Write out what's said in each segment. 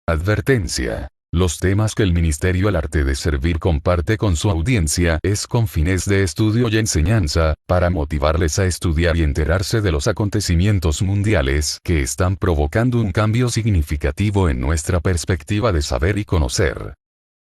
Advertencia. Los temas que el Ministerio El Arte de Servir comparte con su audiencia es con fines de estudio y enseñanza, para motivarles a estudiar y enterarse de los acontecimientos mundiales que están provocando un cambio significativo en nuestra perspectiva de saber y conocer.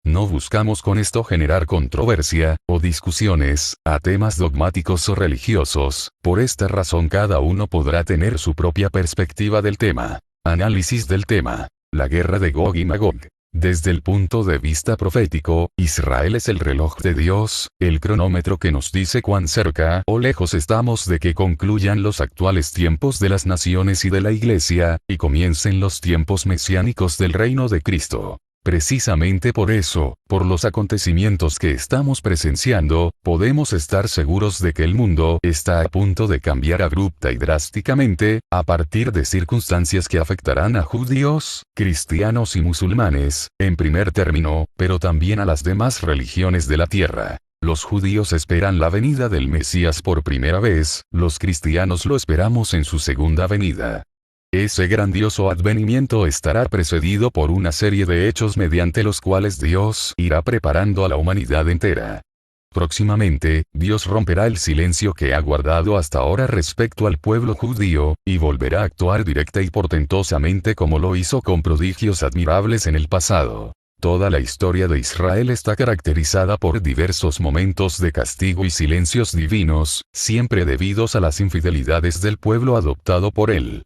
No buscamos con esto generar controversia, o discusiones, a temas dogmáticos o religiosos. Por esta razón cada uno podrá tener su propia perspectiva del tema. Análisis del tema. La guerra de Gog y Magog. Desde el punto de vista profético, Israel es el reloj de Dios, el cronómetro que nos dice cuán cerca o lejos estamos de que concluyan los actuales tiempos de las naciones y de la Iglesia, y comiencen los tiempos mesiánicos del reino de Cristo. Precisamente por eso, por los acontecimientos que estamos presenciando, podemos estar seguros de que el mundo está a punto de cambiar abrupta y drásticamente, a partir de circunstancias que afectarán a judíos, cristianos y musulmanes, en primer término, pero también a las demás religiones de la tierra. Los judíos esperan la venida del Mesías por primera vez, los cristianos lo esperamos en su segunda venida. Ese grandioso advenimiento estará precedido por una serie de hechos mediante los cuales Dios irá preparando a la humanidad entera. Próximamente, Dios romperá el silencio que ha guardado hasta ahora respecto al pueblo judío, y volverá a actuar directa y portentosamente como lo hizo con prodigios admirables en el pasado. Toda la historia de Israel está caracterizada por diversos momentos de castigo y silencios divinos, siempre debidos a las infidelidades del pueblo adoptado por él.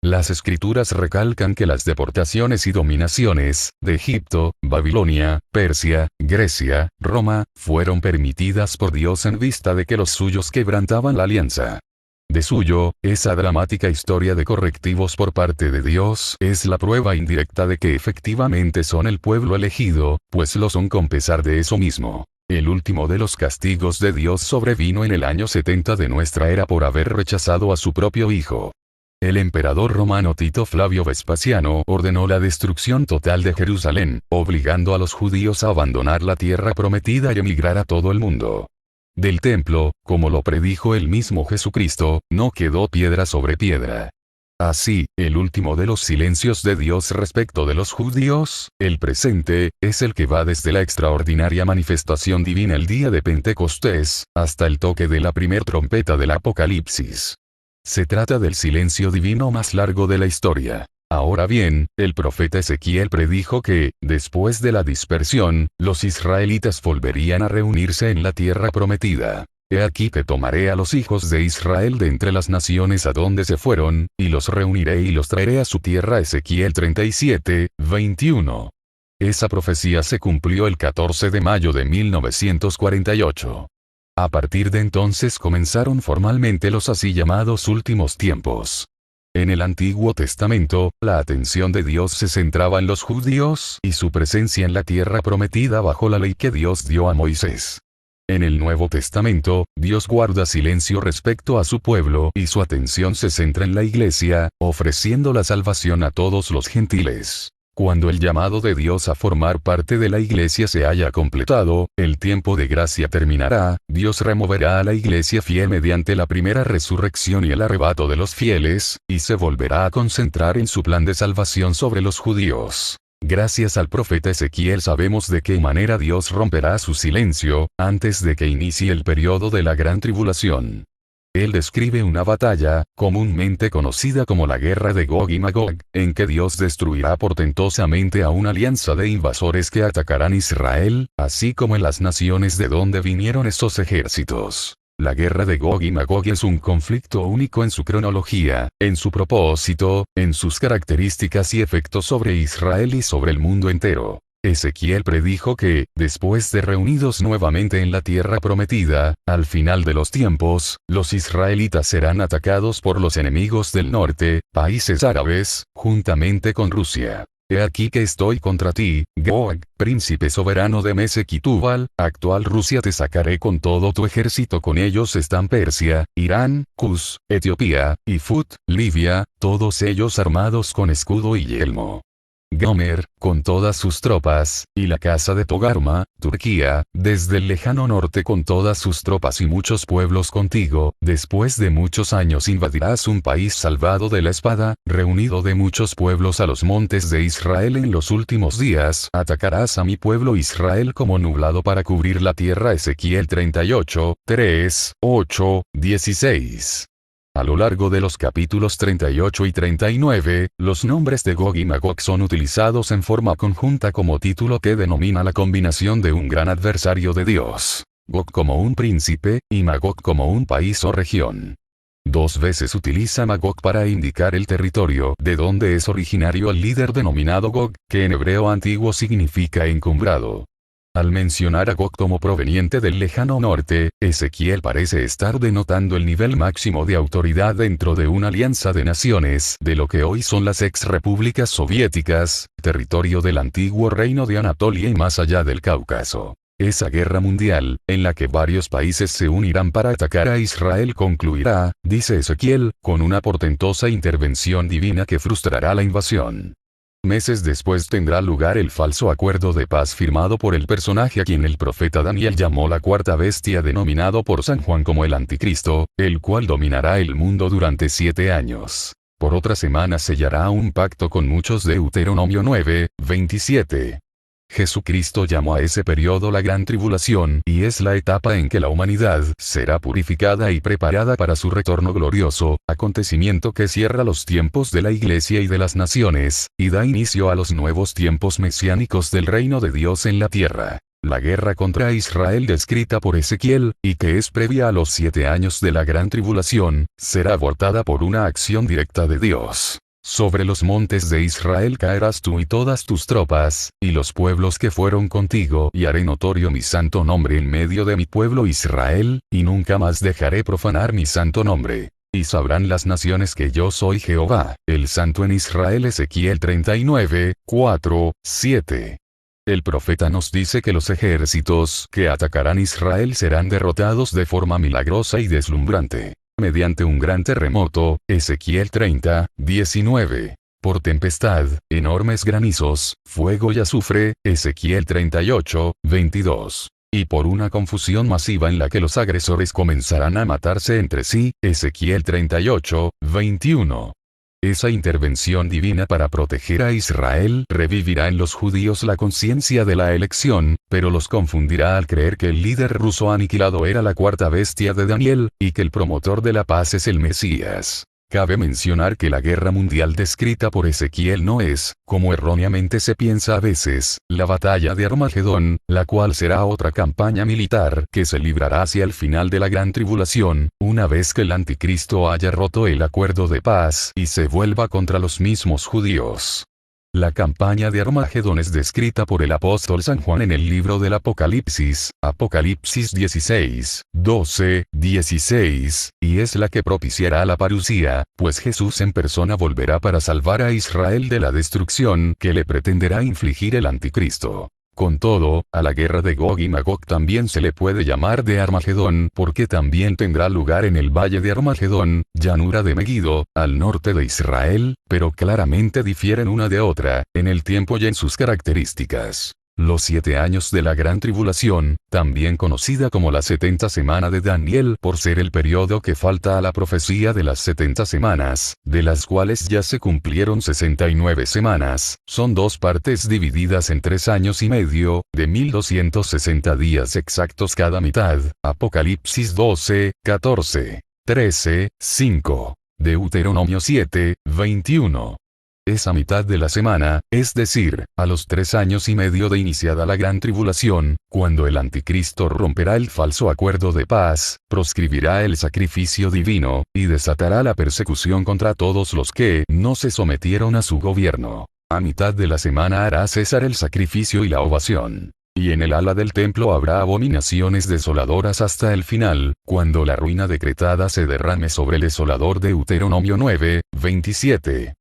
Las escrituras recalcan que las deportaciones y dominaciones, de Egipto, Babilonia, Persia, Grecia, Roma, fueron permitidas por Dios en vista de que los suyos quebrantaban la alianza. De suyo, esa dramática historia de correctivos por parte de Dios es la prueba indirecta de que efectivamente son el pueblo elegido, pues lo son con pesar de eso mismo. El último de los castigos de Dios sobrevino en el año 70 de nuestra era por haber rechazado a su propio hijo. El emperador romano Tito Flavio Vespasiano ordenó la destrucción total de Jerusalén, obligando a los judíos a abandonar la tierra prometida y emigrar a todo el mundo. Del templo, como lo predijo el mismo Jesucristo, no quedó piedra sobre piedra. Así, el último de los silencios de Dios respecto de los judíos, el presente, es el que va desde la extraordinaria manifestación divina el día de Pentecostés, hasta el toque de la primer trompeta del Apocalipsis. Se trata del silencio divino más largo de la historia. Ahora bien, el profeta Ezequiel predijo que, después de la dispersión, los israelitas volverían a reunirse en la tierra prometida. He aquí que tomaré a los hijos de Israel de entre las naciones a donde se fueron, y los reuniré y los traeré a su tierra. Ezequiel 37, 21. Esa profecía se cumplió el 14 de mayo de 1948. A partir de entonces comenzaron formalmente los así llamados últimos tiempos. En el Antiguo Testamento, la atención de Dios se centraba en los judíos y su presencia en la tierra prometida bajo la ley que Dios dio a Moisés. En el Nuevo Testamento, Dios guarda silencio respecto a su pueblo y su atención se centra en la Iglesia, ofreciendo la salvación a todos los gentiles. Cuando el llamado de Dios a formar parte de la Iglesia se haya completado, el tiempo de gracia terminará, Dios removerá a la Iglesia fiel mediante la primera resurrección y el arrebato de los fieles, y se volverá a concentrar en su plan de salvación sobre los judíos. Gracias al profeta Ezequiel sabemos de qué manera Dios romperá su silencio, antes de que inicie el periodo de la gran tribulación. Él describe una batalla, comúnmente conocida como la guerra de Gog y Magog, en que Dios destruirá portentosamente a una alianza de invasores que atacarán Israel, así como en las naciones de donde vinieron esos ejércitos. La guerra de Gog y Magog es un conflicto único en su cronología, en su propósito, en sus características y efectos sobre Israel y sobre el mundo entero. Ezequiel predijo que, después de reunidos nuevamente en la tierra prometida, al final de los tiempos, los israelitas serán atacados por los enemigos del norte, países árabes, juntamente con Rusia. He aquí que estoy contra ti, Gog, príncipe soberano de Mesec y Tubal, actual Rusia. Te sacaré con todo tu ejército. Con ellos están Persia, Irán, Cus, Etiopía, y Fut, Libia, todos ellos armados con escudo y yelmo. Gomer, con todas sus tropas, y la casa de Togarma, Turquía, desde el lejano norte con todas sus tropas y muchos pueblos contigo, después de muchos años invadirás un país salvado de la espada, reunido de muchos pueblos a los montes de Israel en los últimos días, atacarás a mi pueblo Israel como nublado para cubrir la tierra. Ezequiel 38, 3, 8, 16. A lo largo de los capítulos 38 y 39, los nombres de Gog y Magog son utilizados en forma conjunta como título que denomina la combinación de un gran adversario de Dios, Gog como un príncipe, y Magog como un país o región. Dos veces utiliza Magog para indicar el territorio de donde es originario el líder denominado Gog, que en hebreo antiguo significa encumbrado. Al mencionar a Gog como proveniente del lejano norte, Ezequiel parece estar denotando el nivel máximo de autoridad dentro de una alianza de naciones de lo que hoy son las ex-repúblicas soviéticas, territorio del antiguo reino de Anatolia y más allá del Cáucaso. Esa guerra mundial, en la que varios países se unirán para atacar a Israel, concluirá, dice Ezequiel, con una portentosa intervención divina que frustrará la invasión. Meses después tendrá lugar el falso acuerdo de paz firmado por el personaje a quien el profeta Daniel llamó la cuarta bestia, denominado por San Juan como el Anticristo, el cual dominará el mundo durante 7 años. Por otra semana sellará un pacto con muchos. Deuteronomio 9, 27. Jesucristo llamó a ese periodo la Gran Tribulación, y es la etapa en que la humanidad será purificada y preparada para su retorno glorioso, acontecimiento que cierra los tiempos de la Iglesia y de las naciones, y da inicio a los nuevos tiempos mesiánicos del reino de Dios en la tierra. La guerra contra Israel descrita por Ezequiel, y que es previa a los 7 años de la Gran Tribulación, será abortada por una acción directa de Dios. Sobre los montes de Israel caerás tú y todas tus tropas, y los pueblos que fueron contigo, y haré notorio mi santo nombre en medio de mi pueblo Israel, y nunca más dejaré profanar mi santo nombre. Y sabrán las naciones que yo soy Jehová, el santo en Israel. Ezequiel 39, 4, 7. El profeta nos dice que los ejércitos que atacarán Israel serán derrotados de forma milagrosa y deslumbrante. Mediante un gran terremoto, Ezequiel 30, 19. Por tempestad, enormes granizos, fuego y azufre, Ezequiel 38, 22. Y por una confusión masiva en la que los agresores comenzarán a matarse entre sí, Ezequiel 38, 21. Esa intervención divina para proteger a Israel revivirá en los judíos la conciencia de la elección, pero los confundirá al creer que el líder ruso aniquilado era la cuarta bestia de Daniel, y que el promotor de la paz es el Mesías. Cabe mencionar que la guerra mundial descrita por Ezequiel no es, como erróneamente se piensa a veces, la batalla de Armagedón, la cual será otra campaña militar que se librará hacia el final de la Gran Tribulación, una vez que el Anticristo haya roto el acuerdo de paz y se vuelva contra los mismos judíos. La campaña de Armagedón es descrita por el apóstol San Juan en el libro del Apocalipsis, Apocalipsis 16, 12, 16, y es la que propiciará la parucía, pues Jesús en persona volverá para salvar a Israel de la destrucción que le pretenderá infligir el Anticristo. Con todo, a la guerra de Gog y Magog también se le puede llamar de Armagedón porque también tendrá lugar en el valle de Armagedón, llanura de Megido, al norte de Israel, pero claramente difieren una de otra, en el tiempo y en sus características. Los 7 años de la Gran Tribulación, también conocida como la 70 semana de Daniel por ser el periodo que falta a la profecía de las 70 semanas, de las cuales ya se cumplieron 69 semanas, son 2 partes divididas en 3 años y medio, de 1260 días exactos cada mitad, Apocalipsis 12, 14, 13, 5, Deuteronomio 7, 21. Esa mitad de la semana, es decir, a los 3 años y medio de iniciada la Gran Tribulación, cuando el Anticristo romperá el falso acuerdo de paz, proscribirá el sacrificio divino, y desatará la persecución contra todos los que no se sometieron a su gobierno. A mitad de la semana hará cesar el sacrificio y la ovación. Y en el ala del templo habrá abominaciones desoladoras hasta el final, cuando la ruina decretada se derrame sobre el desolador. Deuteronomio 9, 27.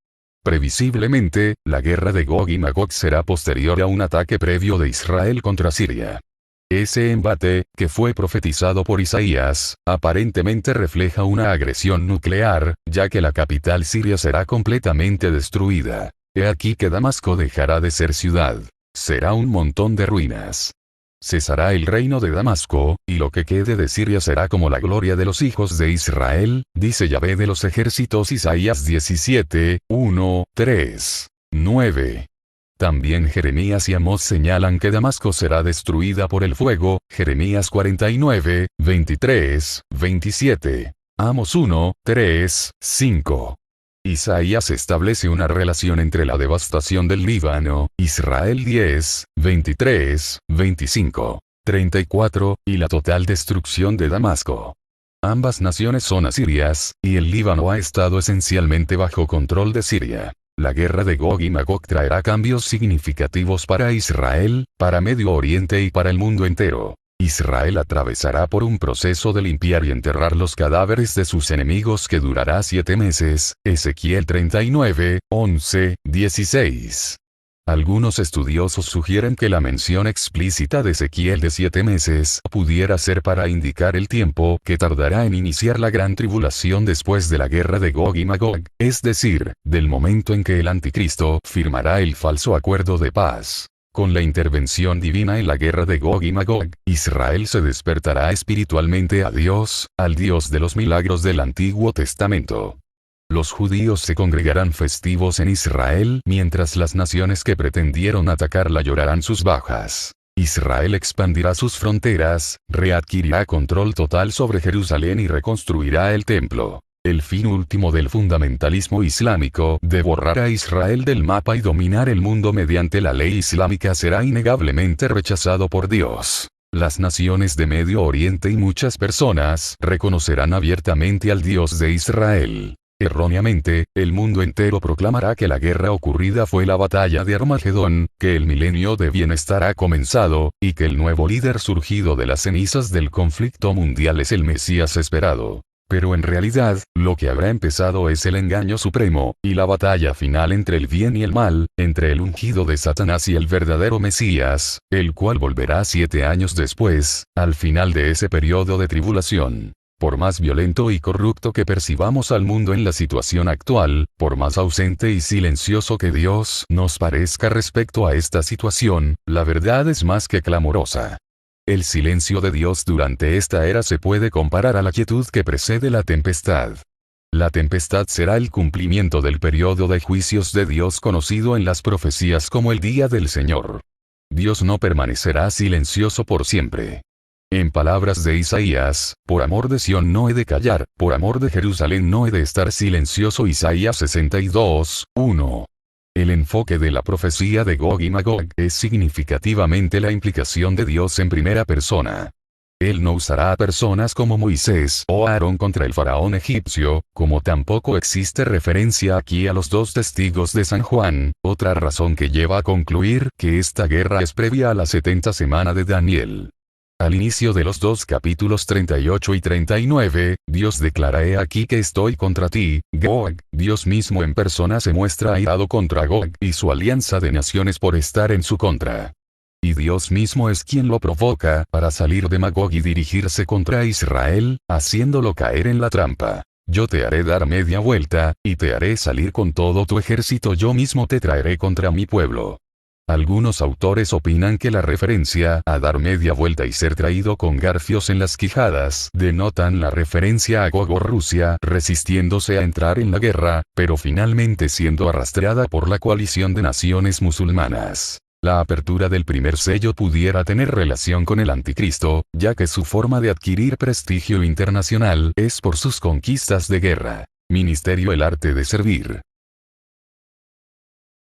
Previsiblemente, la guerra de Gog y Magog será posterior a un ataque previo de Israel contra Siria. Ese embate, que fue profetizado por Isaías, aparentemente refleja una agresión nuclear, ya que la capital siria será completamente destruida. He aquí que Damasco dejará de ser ciudad. Será un montón de ruinas. Cesará el reino de Damasco, y lo que quede de Siria será como la gloria de los hijos de Israel, dice Yahvé de los ejércitos. Isaías 17, 1, 3, 9. También Jeremías y Amós señalan que Damasco será destruida por el fuego, Jeremías 49, 23, 27. Amós 1, 3, 5. Isaías establece una relación entre la devastación del Líbano, Israel 10, 23, 25, 34, y la total destrucción de Damasco. Ambas naciones son asirias, y el Líbano ha estado esencialmente bajo control de Siria. La guerra de Gog y Magog traerá cambios significativos para Israel, para Medio Oriente y para el mundo entero. Israel atravesará por un proceso de limpiar y enterrar los cadáveres de sus enemigos que durará 7 meses, Ezequiel 39, 11, 16. Algunos estudiosos sugieren que la mención explícita de Ezequiel de 7 meses pudiera ser para indicar el tiempo que tardará en iniciar la gran tribulación después de la guerra de Gog y Magog, es decir, del momento en que el anticristo firmará el falso acuerdo de paz. Con la intervención divina en la guerra de Gog y Magog, Israel se despertará espiritualmente a Dios, al Dios de los milagros del Antiguo Testamento. Los judíos se congregarán festivos en Israel, mientras las naciones que pretendieron atacarla llorarán sus bajas. Israel expandirá sus fronteras, readquirirá control total sobre Jerusalén y reconstruirá el templo. El fin último del fundamentalismo islámico de borrar a Israel del mapa y dominar el mundo mediante la ley islámica será innegablemente rechazado por Dios. Las naciones de Medio Oriente y muchas personas reconocerán abiertamente al Dios de Israel. Erróneamente, el mundo entero proclamará que la guerra ocurrida fue la batalla de Armagedón, que el milenio de bienestar ha comenzado, y que el nuevo líder surgido de las cenizas del conflicto mundial es el Mesías esperado. Pero en realidad, lo que habrá empezado es el engaño supremo, y la batalla final entre el bien y el mal, entre el ungido de Satanás y el verdadero Mesías, el cual volverá 7 años después, al final de ese periodo de tribulación. Por más violento y corrupto que percibamos al mundo en la situación actual, por más ausente y silencioso que Dios nos parezca respecto a esta situación, la verdad es más que clamorosa. El silencio de Dios durante esta era se puede comparar a la quietud que precede la tempestad. La tempestad será el cumplimiento del periodo de juicios de Dios conocido en las profecías como el día del Señor. Dios no permanecerá silencioso por siempre. En palabras de Isaías, por amor de Sión no he de callar, por amor de Jerusalén no he de estar silencioso. Isaías 62, 1. El enfoque de la profecía de Gog y Magog es significativamente la implicación de Dios en primera persona. Él no usará a personas como Moisés o Aarón contra el faraón egipcio, como tampoco existe referencia aquí a los 2 testigos de San Juan, otra razón que lleva a concluir que esta guerra es previa a la 70 semana de Daniel. Al inicio de los 2 capítulos 38 y 39, Dios declara: he aquí que estoy contra ti, Gog. Dios mismo en persona se muestra airado contra Gog y su alianza de naciones por estar en su contra. Y Dios mismo es quien lo provoca para salir de Magog y dirigirse contra Israel, haciéndolo caer en la trampa. Yo te haré dar media vuelta, y te haré salir con todo tu ejército, yo mismo te traeré contra mi pueblo. Algunos autores opinan que la referencia a dar media vuelta y ser traído con garfios en las quijadas denotan la referencia a Gog o Rusia resistiéndose a entrar en la guerra, pero finalmente siendo arrastrada por la coalición de naciones musulmanas. La apertura del primer sello pudiera tener relación con el anticristo, ya que su forma de adquirir prestigio internacional es por sus conquistas de guerra. Ministerio El Arte de Servir.